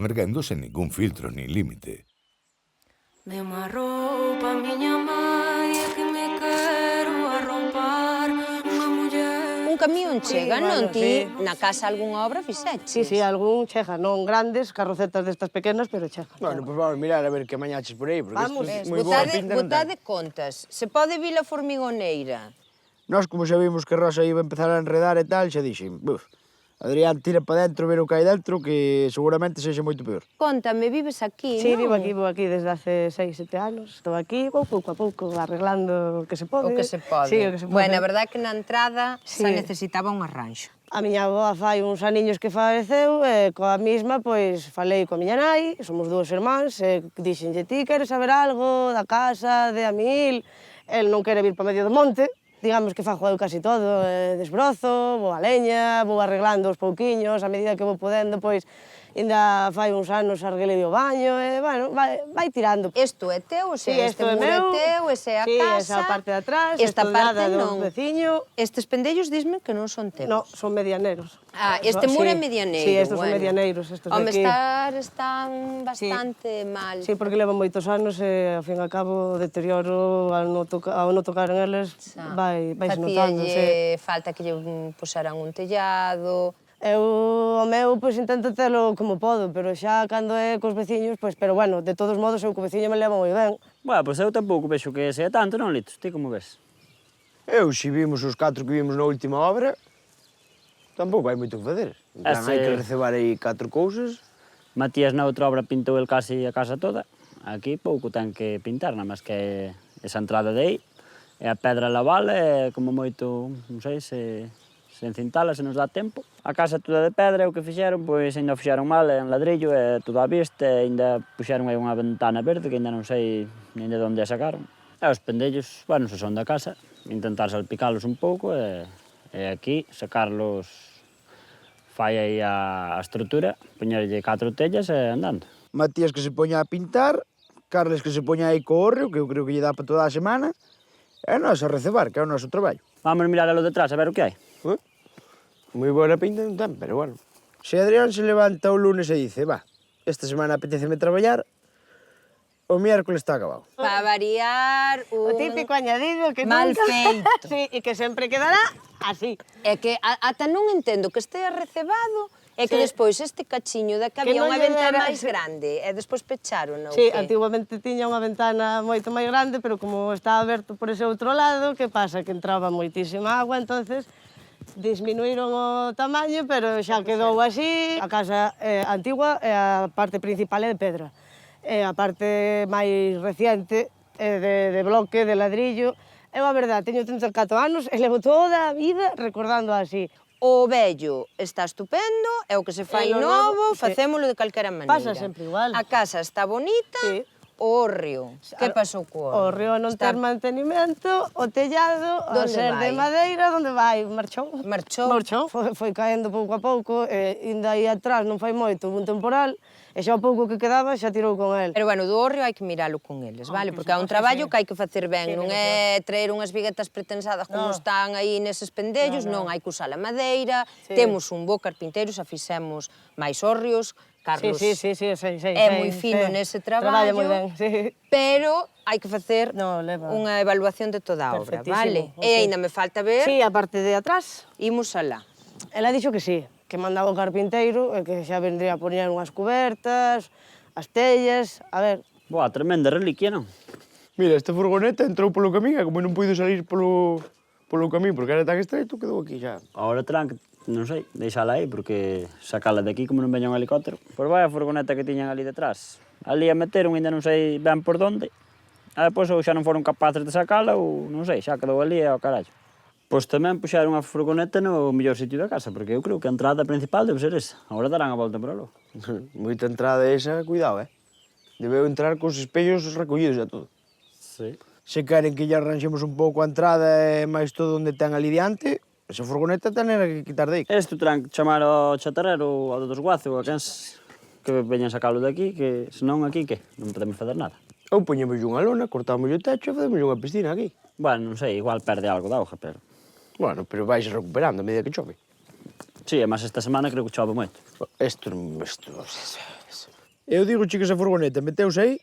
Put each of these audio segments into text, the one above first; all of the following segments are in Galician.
erguendo sen ningún filtro nin límite. Deu má roupa a miña mai é que me quero arrompar unha muller. Un camión chega, non bueno, ti? sí. Na casa algunha obra fixeches? Sí, algún chega, non grandes, carrocetas destas pequenas, pero chega. Bueno, pois vamos mirar a ver que mañaches por aí, porque Vamos. isto moi boa pinta non ten. Botade contas. Se pode vir a formigoneira? Nós, como xa vimos que Rosa iba a empezar a enredar e tal, xa dixen, buf, Adrián, tira para dentro, ver o que hai dentro, que seguramente sexa moito peor. Contame, vives aquí, Sí, non? vivo aquí desde hace 6, 7 anos. Estou aquí, pouco a pouco, arreglando o que se pode. O que se pode. Sí, o que se pode. Bueno, a verdade é que na entrada Sí. xa necesitaba un arranxo. A miña avó fai uns aniños que faleceu e coa mesma, pois, falei coa miña nai, somos dúas irmáns, e dixenlle, ti queres saber algo da casa, de Amil? El non quere vir para medio do monte, digamos que fajo eu casi todo, desbrozo, vou a leña, vou arreglando os pouquiños, a medida que vou podendo, pois, ainda fai uns anos arreglei o baño, e, bueno, vai tirando. Isto é teu, o sea, Sí, este isto é muro é meu. teu, ese é a Sí, casa. esa parte de atrás, esta parte estudiada non. do veciño. Estes pendellos disme que non son teus. No, son medianeros. Ah, este muro é Sí. medianeiro. Sí, estos bueno. son medianeiros, estos de Home, aquí. están bastante mal. Sí, porque levan moitos anos e, ao fin e ao cabo, o deterioro, ao non tocar en eles, vai se notando. Facíalle falta que lle puseran un tellado. Eu, o meu, pois, intento telo como podo, pero xa cando é cos veciños, pois, pero bueno, de todos modos, eu co veciño me levo moi ben. Bueno, pois eu tampouco vexo que sea tanto, non, Litos? Ti como ves? Eu, se vimos os 4 que vimos na última obra, tampouco hai moito que fazer. En plan, hai que recebar aí 4 cousas. Matías na outra obra pintou el casi a casa toda. Aquí pouco ten que pintar, nada máis que esa entrada de aí. E a pedra lavala, e como moito, non sei, se encintala, se nos dá tempo. A casa toda de pedra, o que fixeron, pois ainda o fixeron mal, en ladrillo, e todo a vista, e ainda puxeron aí unha ventana verde, que ainda non sei nin de onde a sacaron. E os pendellos, bueno, se son da casa, intentar salpicalos un pouco, e aquí sacarlos, fai aí a estrutura, poñerlle 4 tellas e andando. Matías que se poña a pintar, Carles que se poña aí co hórreo, que eu creo que lle dá para toda a semana, e nós a recebar, que é o noso traballo. Vamos mirar a lo detrás, a ver o que hai. Moi boa pinta non ten, pero bueno. Se Adrián se levanta o lunes e dice, va, esta semana apeteceme traballar, o miércoles está acabado. Para variar O típico añadido que mal nunca... feito. Sí, e que sempre quedará así. É que ata non entendo que estea recebado e que Sí. despois este cachiño de que Que había non unha lle ventana dera- máis grande e despois pecharon, ou Sí, que? antiguamente tiña unha ventana moito máis grande, pero como está aberto por ese outro lado, que pasa? Que entraba moitísima agua, entonces disminuíron o tamaño, pero xa quedou así. A casa antigua é a parte principal é de pedra. E a parte máis reciente é de bloque, de ladrillo. Eu, a verdade, teño 34 anos e levo toda a vida recordando así. O vello está estupendo, é o que se fai E o novo, novo, sí. facémolo de calquera maneira. Pasa sempre igual. A casa está bonita, Sí. o hórreo. Que pasou co hórreo? O río non Está- ter mantenimento, o tellado, a Donde ser de vai? madeira, onde vai? Marchou. Marchou. Marchou. Foi caendo pouco a pouco, e ainda aí atrás non fai moito, un temporal, e xa o pouco que quedaba xa tirou con el. Pero bueno, do hórreo hai que miralo con eles, vale? por Porque é un suposto, traballo sí. que hai que facer ben, Sí, non ben é traer unhas viguetas pretensadas como No. están aí neses pendellos, non, hai que usar a madeira, Sí. temos un bo carpinteiro, xa fixemos máis hórreos, Carlos Sí, sei. é moi fino nese Traballa traballo, moi ben, sí. pero hai que facer No, leva. unha evaluación de toda a obra, vale? Perfectísimo, E ok. aínda me falta ver, Sí, a parte de atrás, imos alá. ela dixo que sí, que mandaba o carpinteiro, e que xa vendría a poñer unhas cubertas, as tellas, a ver. Boa, tremenda reliquia, non? Mira, esta furgoneta entrou polo camiño, e como non puido salir polo camiño porque era tan estreito, quedou aquí xa. Ahora terán que, non sei, deixala aí, porque sacala de aquí como non veña un helicóptero. Pois vai a furgoneta que tiñan ali detrás. Ali a meteron, ainda non sei ben por donde. E depois ou xa non foron capaces de sacala ou non sei, xa quedou ali e ao carallo. Pois tamén puxaron a furgoneta no mellor sitio da casa, porque eu creo que a entrada principal debe ser esa. Agora darán a volta por algo. Moita entrada esa, cuidado, Debeu entrar cos espellos recollidos e todo. Sí. Se queren que lle arranxemos un pouco a entrada e máis todo onde ten ali diante, esa furgoneta ten que quitar de aí. Isto terán que chamar ao chatarrero, ao do desguace, ou a quen que veñan sacalo de aquí, que senón aquí, que? Non podemos fazer nada. Ou poñemos unha lona, cortamos o techo e facemos unha piscina aquí. Bueno, non sei, igual perde algo de auga, pero... Bueno, pero vais recuperando a medida que chove. Sí, e máis esta semana creo que chove moito. Isto Eu digo que esa furgoneta meteuse aí,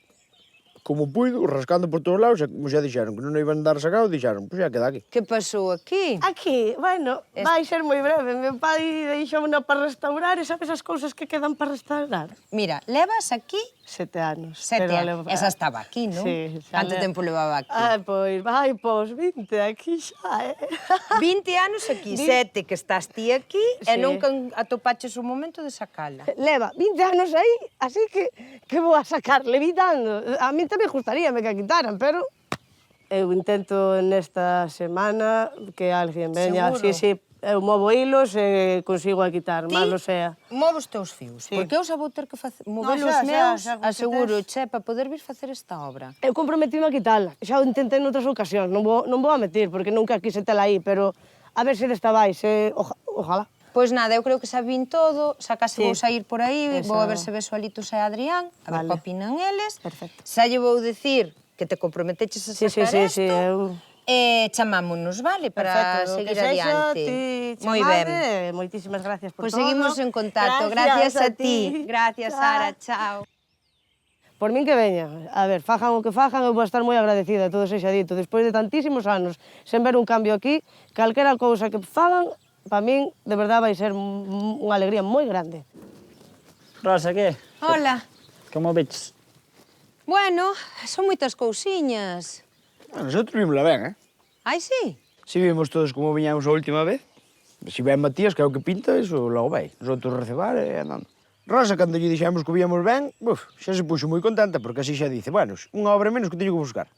como puido, rascando por todos lados, e como xa dixeron que non iban a dar sacado, dixeron, pois xa queda aquí. Que pasou aquí? Aquí, bueno, vai ser moi breve. Meu pai deixou-na para restaurar e sabes as cousas que quedan para restaurar? Mira, levas aquí 7 anos. 7 pero anos. Esa estaba aquí, non? Sí, xa Canto tempo levaba aquí? Pois, vai, pois, 20 aquí xa, 20 anos aquí, 7 que estás ti aquí e Sí. nunca atopaches o momento de sacala. Leva 20 anos aí, así que vou a sacar levitando. A mí tamén gustaríame que a quitaran, pero eu intento nesta semana que alguén veña. Seguro? Sí, eu movo hilos e consigo a quitar, malo sea. Move os teus fios, Sí. porque eu xa vou ter que mover No, os xa, meus, xa, que aseguro, tes. che, para poder vir facer esta obra. Eu comprometime a quitala. Xa o intentei noutras ocasións, non vou a meter, porque nunca quise tela aí, pero a ver se desta vai, ojalá. Pois nada, eu creo que xa vin todo, xa case Sí. vou sair por aí, Eso. vou a ver se beso a Litos e a Adrián, a ver Vale. que opinan eles. Perfecto. Xa lle vou dicir que te comprometeches a Sí, sacar sí, esto, eu... e chamámonos, vale, para Perfecto, seguir que sexa, adiante. ti Moi chamade, ben. Moitísimas gracias por Pois todo. seguimos en contacto, gracias a ti. Gracias, Chao. Sara, chao. Por min que veñan. A ver, fajan o que fajan, eu vou estar moi agradecida, todo sexa dito. Despois de tantísimos anos sen ver un cambio aquí, calquera cousa que fagan, para min, de verdade, vai ser unha alegría moi grande. Rosa, que? Hola. Como veches? Bueno, son moitas cousiñas. Nosotros vimos ben, Ai, sí? Si vimos todos como viñamos a última vez, si ven Matías, que é o que pinta, iso logo vai. Nosotros recebar e andando. Rosa, cando lle dixemos que víamos ben, xa se puxo moi contenta, porque así xa dice, bueno, unha obra menos que teño que buscar.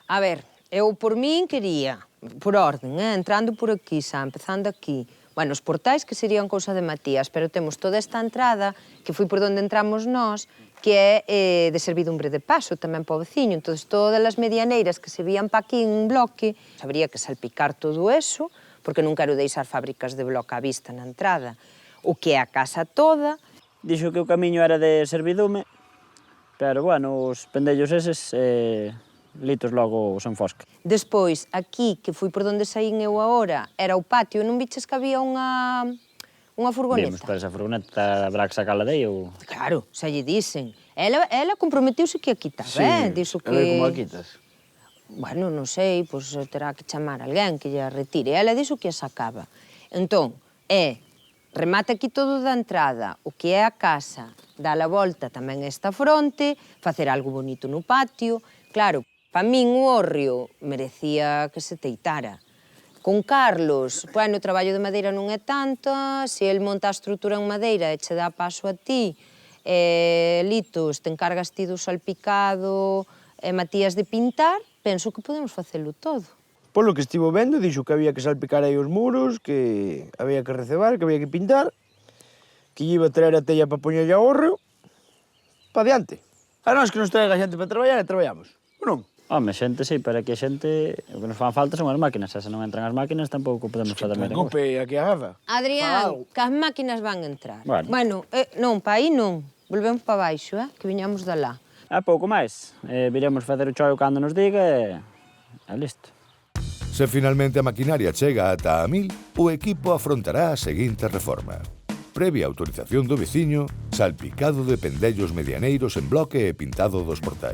A ver, eu por min quería, por orden, entrando por aquí xa, empezando aquí. Bueno, os portais que serían cousa de Matías, pero temos toda esta entrada, que foi por onde entramos nós, que é de servidumbre de paso tamén para o veciño. Entón, todas as medianeiras que se vían pa aquí en un bloque, habría que salpicar todo eso, porque non quero deixar fábricas de bloque á vista na entrada. O que é a casa toda, Dixo que o camiño era de servidume, pero, bueno, os pendellos eses, litos logo son fosca. despois, aquí, que foi por onde saín eu agora, era o patio, non viches que había unha furgoneta? Vimos, pero esa furgoneta habrá que sacala de aí ou... Claro, xa lle dicen. Ela comprometeuse que a quitar, Dixo que... a ver como a quitas. Bueno, non sei, pois terá que chamar alguén que lla retire. Ela dixo que a sacaba. Entón, remata aquí todo da entrada, o que é a casa, dá a volta tamén a esta fronte, facer algo bonito no patio. Claro, pa min o hórreo merecía que se teitara. Con Carlos, bueno, o traballo de madeira non é tanto, se el monta a estrutura en madeira e che dá paso a ti, Litos, te encargas ti do salpicado, e Matías de pintar, penso que podemos facelo todo. Polo que estivo vendo, dixo que había que salpicar aí os muros, que había que recebar, que había que pintar, que lle iba a traer a tella para poñerlle a hórreo, pa diante. A nós que nos traiga xente para traballar e traballamos, ou non? Home, xente sí, pero aquí a xente, o que nos fan falta son as máquinas, e se non entran as máquinas tampouco podemos fazer máis negocio. Preocupe aquí a gafa. Adrián, que as máquinas van entrar. Bueno. Non, pa aí non. Volvemos pa baixo, que viñamos de lá. Pouco máis. Viremos facer o choio cando nos diga e listo. Se finalmente a maquinaria chega ata a 1000, o equipo afrontará a seguinte reforma. Previa autorización do veciño, salpicado de pendellos medianeiros en bloque e pintado dos portais.